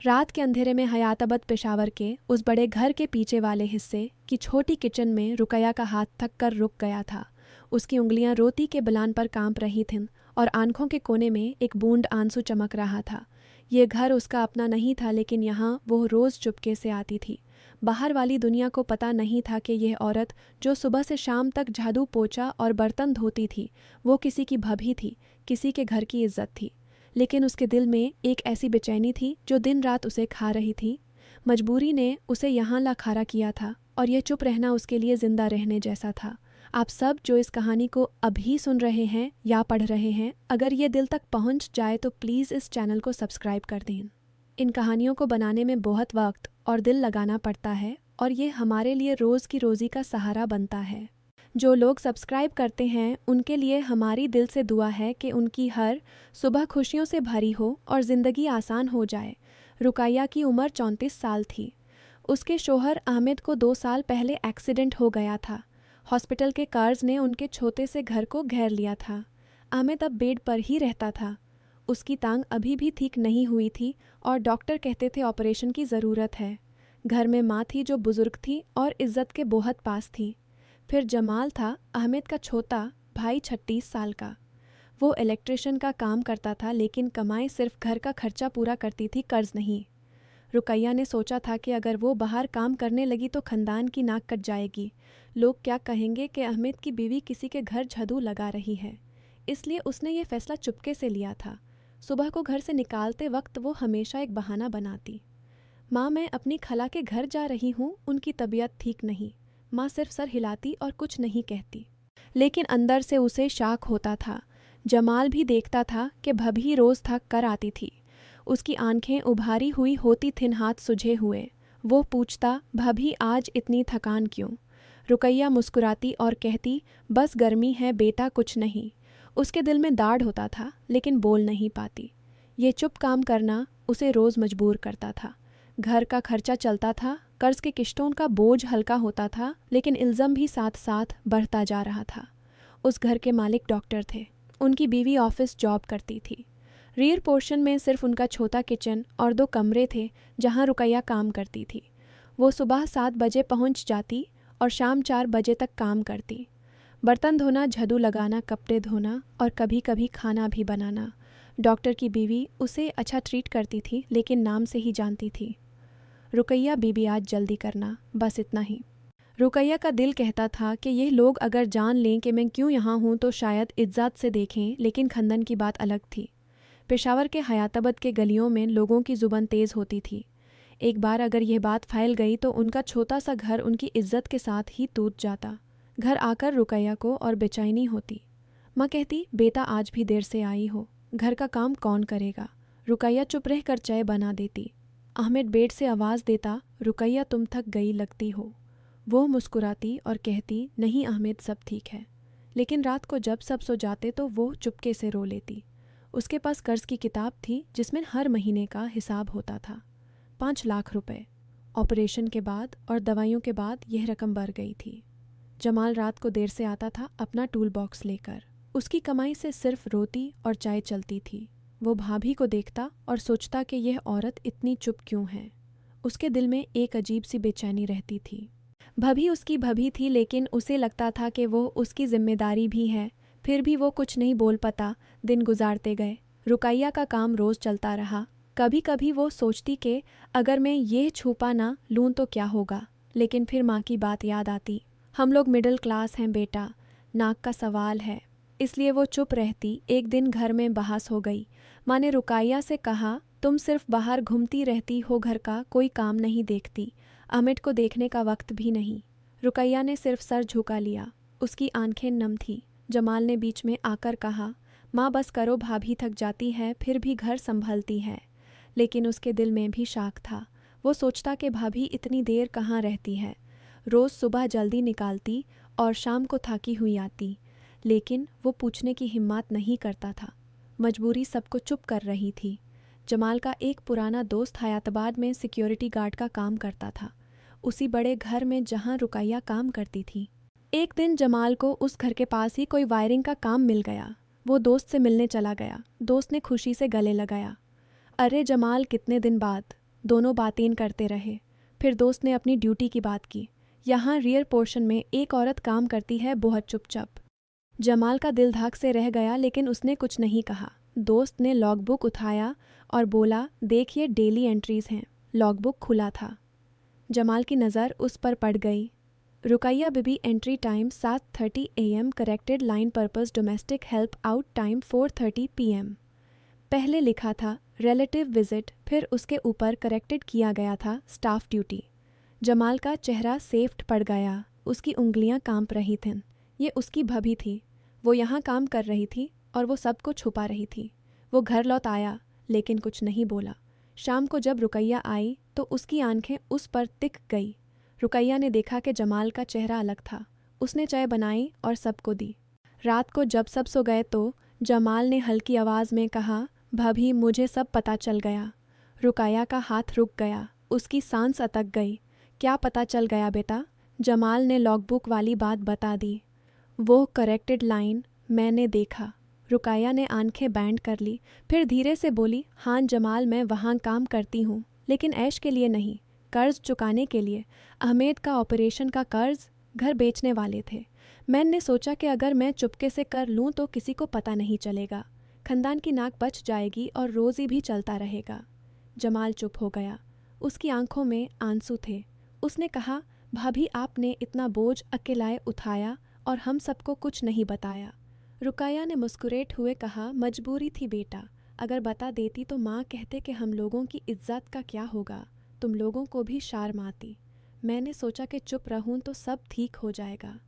रात के अंधेरे में हयाताबाद पेशावर के उस बड़े घर के पीछे वाले हिस्से की छोटी किचन में रुकैया का हाथ थक कर रुक गया था। उसकी उंगलियां रोटी के बलान पर कांप रही थीं और आंखों के कोने में एक बूंद आंसू चमक रहा था। ये घर उसका अपना नहीं था, लेकिन यहाँ वो रोज़ चुपके से आती थी। बाहर वाली दुनिया को पता नहीं था कि यह औरत जो सुबह से शाम तक झाड़ू पोछा और बर्तन धोती थी, वो किसी की भाभी थी, किसी के घर की इज्जत थी। लेकिन उसके दिल में एक ऐसी बेचैनी थी जो दिन रात उसे खा रही थी। मजबूरी ने उसे यहाँ ला खड़ा किया था और यह चुप रहना उसके लिए जिंदा रहने जैसा था। आप सब जो इस कहानी को अभी सुन रहे हैं या पढ़ रहे हैं, अगर ये दिल तक पहुँच जाए तो प्लीज़ इस चैनल को सब्सक्राइब कर दें। इन कहानियों को बनाने में बहुत वक्त और दिल लगाना पड़ता है और ये हमारे लिए रोज़ की रोज़ी का सहारा बनता है। जो लोग सब्सक्राइब करते हैं उनके लिए हमारी दिल से दुआ है कि उनकी हर सुबह खुशियों से भरी हो और ज़िंदगी आसान हो जाए। रुकैया की उम्र 34 साल थी। उसके शोहर अहमद को 2 साल पहले एक्सीडेंट हो गया था। हॉस्पिटल के कर्ज ने उनके छोटे से घर को घेर लिया था। अहमद अब बेड पर ही रहता था। उसकी टांग अभी भी ठीक नहीं हुई थी और डॉक्टर कहते थे ऑपरेशन की ज़रूरत है। घर में माँ थी जो बुज़ुर्ग थी और इज्जत के बहुत पास थी। फिर जमाल था, अहमद का छोटा भाई 36 साल का। वो इलेक्ट्रिशियन का काम करता था, लेकिन कमाई सिर्फ घर का खर्चा पूरा करती थी, कर्ज नहीं। रुकैया ने सोचा था कि अगर वो बाहर काम करने लगी तो खानदान की नाक कट जाएगी। लोग क्या कहेंगे कि अहमद की बीवी किसी के घर झाड़ू लगा रही है। इसलिए उसने ये फैसला चुपके से लिया था। सुबह को घर से निकालते वक्त वो हमेशा एक बहाना बनाती। माँ, मैं अपनी खला के घर जा रही हूँ, उनकी तबीयत ठीक नहीं। माँ सिर्फ सर हिलाती और कुछ नहीं कहती, लेकिन अंदर से उसे शाक होता था। जमाल भी देखता था कि भाभी रोज़ थक कर आती थी। उसकी आंखें उभारी हुई होती थीं, हाथ सुझे हुए। वो पूछता, भाभी आज इतनी थकान क्यों? रुकैया मुस्कुराती और कहती, बस गर्मी है बेटा, कुछ नहीं। उसके दिल में दाढ़ होता था, लेकिन बोल नहीं पाती। ये चुप काम करना उसे रोज़ मजबूर करता था। घर का खर्चा चलता था, कर्ज के किश्तों का बोझ हल्का होता था, लेकिन इल्ज़ाम भी साथ साथ बढ़ता जा रहा था। उस घर के मालिक डॉक्टर थे। उनकी बीवी ऑफिस जॉब करती थी। रियर पोर्शन में सिर्फ उनका छोटा किचन और 2 कमरे थे जहां रुकैया काम करती थी। वो सुबह 7 बजे पहुंच जाती और शाम 4 बजे तक काम करती। बर्तन धोना, झाड़ू लगाना, कपड़े धोना और कभी कभी खाना भी बनाना। डॉक्टर की बीवी उसे अच्छा ट्रीट करती थी, लेकिन नाम से ही जानती थी, रुकैया बीबी आज जल्दी करना, बस इतना ही। रुकैया का दिल कहता था कि ये लोग अगर जान लें कि मैं क्यों यहाँ हूँ तो शायद इज्जत से देखें, लेकिन खंदन की बात अलग थी। पेशावर के हयाताबाद के गलियों में लोगों की जुबान तेज़ होती थी। एक बार अगर यह बात फैल गई तो उनका छोटा सा घर उनकी इज्जत के साथ ही टूट जाता। घर आकर रुकैया को और बेचैनी होती। माँ कहती, बेटा आज भी देर से आई हो, घर का काम कौन करेगा? रुकैया चुप रह कर चाय बना देती। अहमद बेड से आवाज़ देता, रुकैया तुम थक गई लगती हो। वो मुस्कुराती और कहती, नहीं अहमद, सब ठीक है। लेकिन रात को जब सब सो जाते तो वो चुपके से रो लेती। उसके पास कर्ज की किताब थी जिसमें हर महीने का हिसाब होता था, 5 लाख रुपए। ऑपरेशन के बाद और दवाइयों के बाद यह रकम बढ़ गई थी। जमाल रात को देर से आता था अपना टूल बॉक्स लेकर। उसकी कमाई से सिर्फ रोटी और चाय चलती थी। वो भाभी को देखता और सोचता कि यह औरत इतनी चुप क्यों है। उसके दिल में एक अजीब सी बेचैनी रहती थी। भाभी उसकी भाभी थी, लेकिन उसे लगता था कि वो उसकी जिम्मेदारी भी है। फिर भी वो कुछ नहीं बोल पाता। दिन गुजारते गए। रुकैया का काम रोज़ चलता रहा। कभी कभी वो सोचती कि अगर मैं ये छुपा ना लूँ तो क्या होगा, लेकिन फिर माँ की बात याद आती, हम लोग मिडिल क्लास हैं बेटा, नाक का सवाल है। इसलिए वो चुप रहती। एक दिन घर में बहस हो गई। माँ ने रुकैया से कहा, तुम सिर्फ बाहर घूमती रहती हो, घर का कोई काम नहीं देखती, अहमद को देखने का वक्त भी नहीं। रुकैया ने सिर्फ सर झुका लिया। उसकी आंखें नम थी। जमाल ने बीच में आकर कहा, माँ बस करो, भाभी थक जाती है, फिर भी घर संभलती है। लेकिन उसके दिल में भी शाक था। वो सोचता कि भाभी इतनी देर कहाँ रहती है। रोज़ सुबह जल्दी निकालती और शाम को थाकी हुई आती, लेकिन वो पूछने की हिम्मत नहीं करता था। मजबूरी सबको चुप कर रही थी। जमाल का एक पुराना दोस्त हयाताबाद में सिक्योरिटी गार्ड का काम करता था, उसी बड़े घर में जहां रुकैया काम करती थी। एक दिन जमाल को उस घर के पास ही कोई वायरिंग का काम मिल गया। वो दोस्त से मिलने चला गया। दोस्त ने खुशी से गले लगाया। अरे जमाल, कितने दिन बाद। दोनों बातें करते रहे। फिर दोस्त ने अपनी ड्यूटी की बात की। यहाँ रियर पोर्शन में एक औरत काम करती है बहुत चुपचाप। जमाल का दिल धाक से रह गया, लेकिन उसने कुछ नहीं कहा। दोस्त ने लॉगबुक उठाया और बोला, देखिए डेली एंट्रीज हैं। लॉगबुक खुला था। जमाल की नज़र उस पर पड़ गई। Rukaiya Bibi entry time 7:30 AM, corrected line purpose domestic help out time 4:30 PM। पहले लिखा था रिलेटिव विजिट, फिर उसके ऊपर करेक्टेड किया गया था स्टाफ ड्यूटी। जमाल का चेहरा सेफ्ट पड़ गया। उसकी उंगलियां कांप रही थीं। ये उसकी भाभी थी। वो यहाँ काम कर रही थी और वो सबको छुपा रही थी। वो घर लौट आया लेकिन कुछ नहीं बोला। शाम को जब रुकैया आई तो उसकी आंखें उस पर टिक गई। रुकैया ने देखा कि जमाल का चेहरा अलग था। उसने चाय बनाई और सबको दी। रात को जब सब सो गए तो जमाल ने हल्की आवाज़ में कहा, भाभी मुझे सब पता चल गया। रुकैया का हाथ रुक गया। उसकी सांस अटक गई। क्या पता चल गया बेटा? जमाल ने लॉगबुक वाली बात बता दी। वो करेक्टेड लाइन मैंने देखा। रुकैया ने आंखें बैंड कर ली, फिर धीरे से बोली, हाँ जमाल, मैं वहाँ काम करती हूँ, लेकिन ऐश के लिए नहीं, कर्ज चुकाने के लिए। अहमेद का ऑपरेशन का कर्ज। घर बेचने वाले थे। मैंने सोचा कि अगर मैं चुपके से कर लूँ तो किसी को पता नहीं चलेगा। खानदान की नाक बच जाएगी और रोज़ी भी चलता रहेगा। जमाल चुप हो गया। उसकी आंखों में आंसू थे। उसने कहा, भाभी आपने इतना बोझ अकेलाए उठाया और हम सबको कुछ नहीं बताया। रुकैया ने मुस्कुराते हुए कहा, मजबूरी थी बेटा। अगर बता देती तो माँ कहते कि हम लोगों की इज्जत का क्या होगा, तुम लोगों को भी शर्म आती। मैंने सोचा कि चुप रहूं तो सब ठीक हो जाएगा।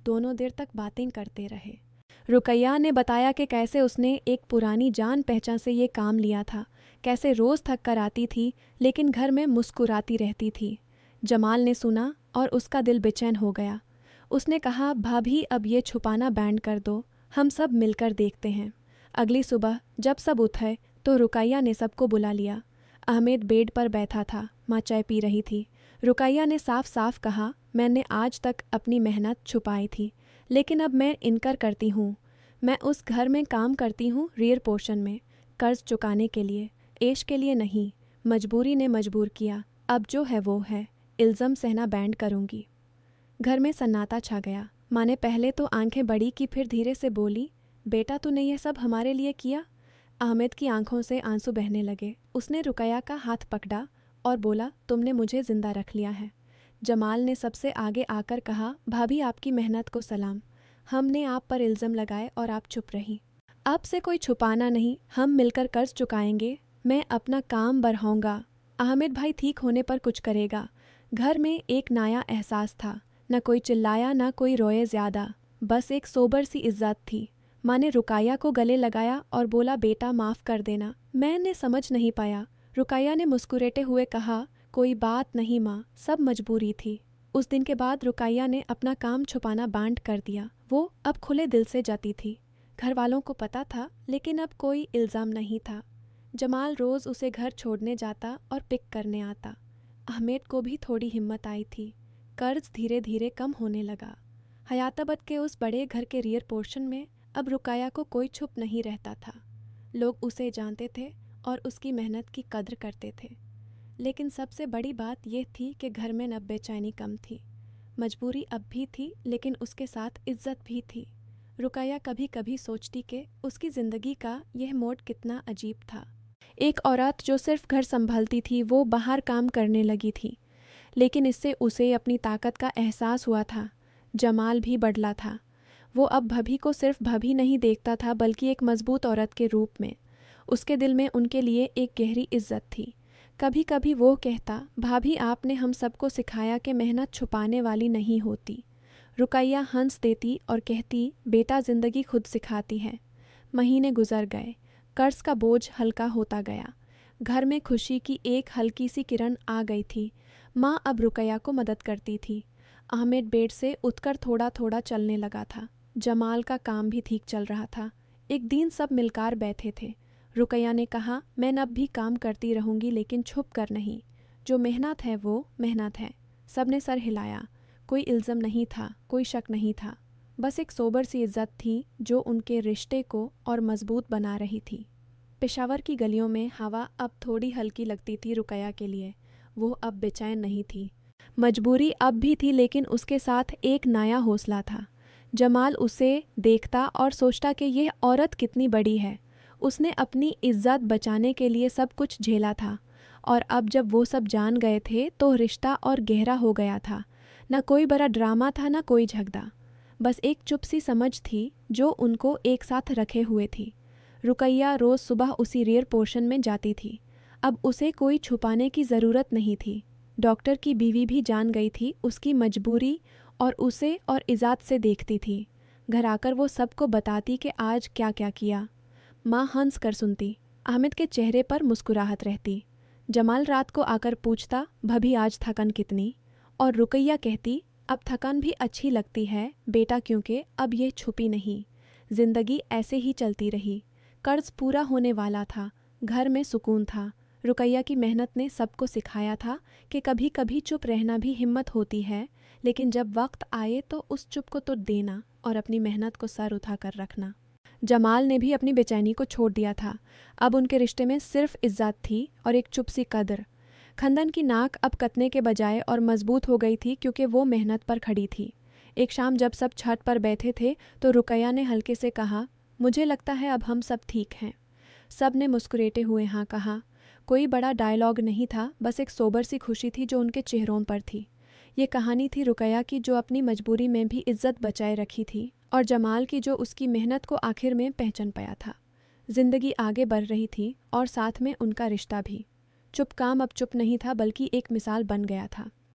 दोनों देर तक बातें करते रहे। रुकैया ने बताया कि कैसे उसने एक पुरानी जान पहचान से ये काम लिया था, कैसे रोज़ थक कर आती थी लेकिन घर में मुस्कुराती रहती थी। जमाल ने सुना और उसका दिल बेचैन हो गया। उसने कहा, भाभी अब ये छुपाना बैंड कर दो, हम सब मिलकर देखते हैं। अगली सुबह जब सब उठे तो रुकैया ने सबको बुला लिया। अहमेद बेड पर बैठा था। माँ चाय पी रही थी। रुकैया ने साफ साफ कहा, मैंने आज तक अपनी मेहनत छुपाई थी, लेकिन अब मैं इनकर करती हूँ। मैं उस घर में काम करती हूँ रियर पोर्शन में, कर्ज चुकाने के लिए, ऐश के लिए नहीं। मजबूरी ने मजबूर किया। अब जो है वो है। इल्ज़ाम सहना बैंड करूँगी। घर में सन्नाटा छा गया। माँ ने पहले तो आंखें बड़ी की, फिर धीरे से बोली, बेटा तूने ये सब हमारे लिए किया? अहमद की आंखों से आंसू बहने लगे। उसने रुकैया का हाथ पकड़ा और बोला, तुमने मुझे जिंदा रख लिया है। जमाल ने सबसे आगे आकर कहा, भाभी आपकी मेहनत को सलाम। हमने आप पर इल्ज़ाम लगाए और आप चुप रही। अब से कोई छुपाना नहीं, हम मिलकर कर्ज चुकाएंगे। मैं अपना काम बढ़ाऊंगा। अहमद भाई ठीक होने पर कुछ करेगा। घर में एक नया एहसास था। न कोई चिल्लाया, न कोई रोए ज़्यादा, बस एक सोबर सी इज्जत थी। माँ ने रुकैया को गले लगाया और बोला, बेटा माफ़ कर देना, मैंने समझ नहीं पाया। रुकैया ने मुस्कुराते हुए कहा, कोई बात नहीं माँ, सब मजबूरी थी। उस दिन के बाद रुकैया ने अपना काम छुपाना बंद कर दिया। वो अब खुले दिल से जाती थी। घर वालों को पता था, लेकिन अब कोई इल्ज़ाम नहीं था। जमाल रोज़ उसे घर छोड़ने जाता और पिक करने आता। अहमेद को भी थोड़ी हिम्मत आई थी। कर्ज धीरे धीरे कम होने लगा। हयाताबाद के उस बड़े घर के रियर पोर्शन में अब रुकैया को कोई छुप नहीं रहता था। लोग उसे जानते थे और उसकी मेहनत की कद्र करते थे। लेकिन सबसे बड़ी बात यह थी कि घर में अब बेचैनी कम थी। मजबूरी अब भी थी, लेकिन उसके साथ इज्जत भी थी। रुकैया कभी कभी सोचती कि उसकी ज़िंदगी का यह मोड़ कितना अजीब था। एक औरत जो सिर्फ घर संभालती थी, वो बाहर काम करने लगी थी। लेकिन इससे उसे अपनी ताकत का एहसास हुआ था। जमाल भी बदला था। वो अब भाभी को सिर्फ भाभी नहीं देखता था, बल्कि एक मजबूत औरत के रूप में। उसके दिल में उनके लिए एक गहरी इज्जत थी। कभी कभी वो कहता, भाभी आपने हम सबको सिखाया कि मेहनत छुपाने वाली नहीं होती। रुकैया हंस देती और कहती, बेटा ज़िंदगी खुद सिखाती है। महीने गुजर गए। कर्ज का बोझ हल्का होता गया। घर में खुशी की एक हल्की सी किरण आ गई थी। माँ अब रुकैया को मदद करती थी। अहमेद बेड से उठकर थोड़ा थोड़ा चलने लगा था। जमाल का काम भी ठीक चल रहा था। एक दिन सब मिलकर बैठे थे। रुकैया ने कहा, मैं अब भी काम करती रहूँगी, लेकिन छुप कर नहीं। जो मेहनत है वो मेहनत है। सब ने सर हिलाया। कोई इल्ज़ाम नहीं था, कोई शक नहीं था, बस एक सोबर सी इज्जत थी जो उनके रिश्ते को और मजबूत बना रही थी। पेशावर की गलियों में हवा अब थोड़ी हल्की लगती थी रुकया के लिए। वो अब बेचैन नहीं थी। मजबूरी अब भी थी, लेकिन उसके साथ एक नया हौसला था। जमाल उसे देखता और सोचता कि यह औरत कितनी बड़ी है। उसने अपनी इज्जत बचाने के लिए सब कुछ झेला था, और अब जब वो सब जान गए थे तो रिश्ता और गहरा हो गया था। न कोई बड़ा ड्रामा था, न कोई झगड़ा, बस एक चुप सी समझ थी जो उनको एक साथ रखे हुए थी। रुकैया रोज़ सुबह उसी रेयर पोर्शन में जाती थी। अब उसे कोई छुपाने की ज़रूरत नहीं थी। डॉक्टर की बीवी भी जान गई थी उसकी मजबूरी, और उसे और इज़्ज़त से देखती थी। घर आकर वो सबको बताती कि आज क्या क्या किया। माँ हंस कर सुनती, अहमद के चेहरे पर मुस्कुराहट रहती। जमाल रात को आकर पूछता, भाभी आज थकन कितनी? और रुकैया कहती, अब थकान भी अच्छी लगती है बेटा, क्योंकि अब ये छुपी नहीं। जिंदगी ऐसे ही चलती रही। कर्ज पूरा होने वाला था, घर में सुकून था। रुकैया की मेहनत ने सबको सिखाया था कि कभी कभी चुप रहना भी हिम्मत होती है, लेकिन जब वक्त आए तो उस चुप को तो देना और अपनी मेहनत को सर उठा कर रखना। जमाल ने भी अपनी बेचैनी को छोड़ दिया था। अब उनके रिश्ते में सिर्फ इज्जत थी और एक चुप सी कदर। खंदन की नाक अब कतने के बजाय और मजबूत हो गई थी, क्योंकि वो मेहनत पर खड़ी थी। एक शाम जब सब छत पर बैठे थे तो रुकैया ने हल्के से कहा, मुझे लगता है अब हम सब ठीक हैं। सब ने मुस्कुराते हुए हाँ कहा। कोई बड़ा डायलॉग नहीं था, बस एक सोबर सी खुशी थी जो उनके चेहरों पर थी। ये कहानी थी रुकैया की जो अपनी मजबूरी में भी इज्जत बचाए रखी थी, और जमाल की जो उसकी मेहनत को आखिर में पहचान पाया था। जिंदगी आगे बढ़ रही थी और साथ में उनका रिश्ता भी। चुप काम अब चुप नहीं था, बल्कि एक मिसाल बन गया था।